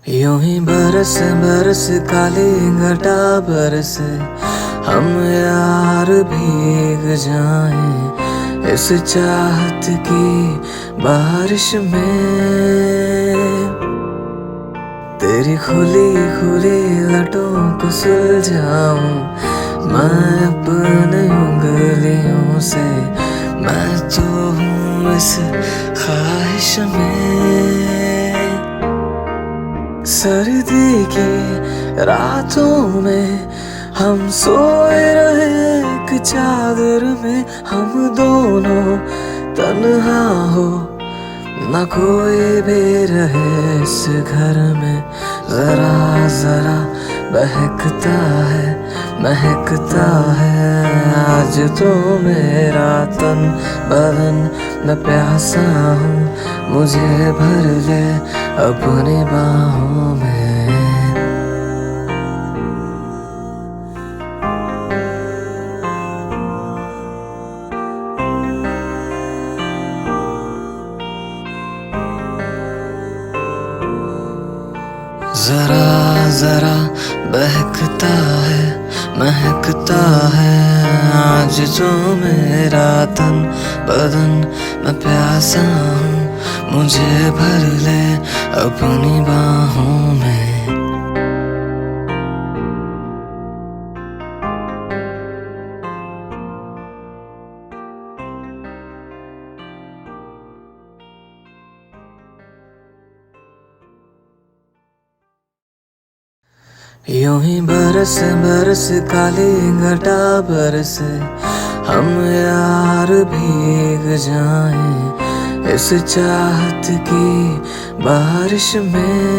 यूं ही बरस बरस काली घटा बरसे, हम यार भीग जाएं इस चाहत की बारिश में। तेरी खुली खुली लटों को सुलझाऊं मैं अपने उंगलियों से, मैं तो हूँ इस ख्वाहिश में। सर्दी की रातों में हम सोए रहे एक चादर में, हम दोनों तन्हा हो न कोई भी रहे इस घर में। जरा जरा बहकता है महकता है आज तो मेरा तन बदन, मैं प्यासा हूँ मुझे भर ले अपनी बाहों में। जरा जरा बहकता है महकता है आज जो मेरा तन बदन, मैं प्यासा हूँ मुझे भर ले अपनी बाहों में। यूं ही बरस बरस काली घटा बरसे, हम यार भीग जाएं इस चाहत की बारिश में।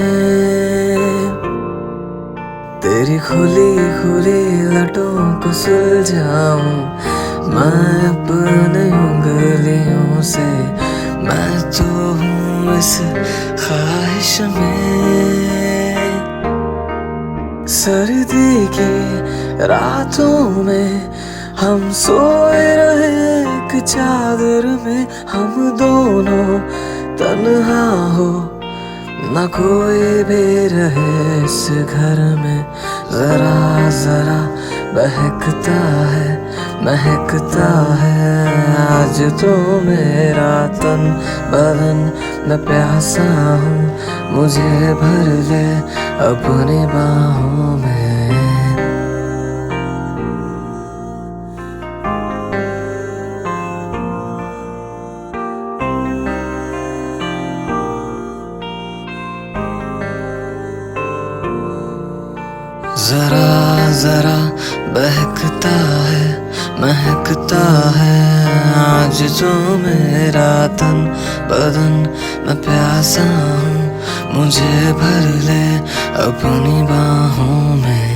तेरी खुली खुली लटों को सुलझाऊं मैं अपने उंगलियों से, मैं तो हूँ इस ख्वाहिश में। सर्दी की रातों में हम सोए रहे एक चादर में, हम दोनों तन्हा हो न कोई भी रहे इस घर में। जरा जरा बहकता है महकता है आज तो मेरा तन बदन, मैं प्यासा हूँ मुझे भर ले अपनी बाहों में। जरा जरा बहकता है महकता है आज जो मेरा तन बदन, मैं प्यासा हूँ मुझे भर ले अपनी बाहों में।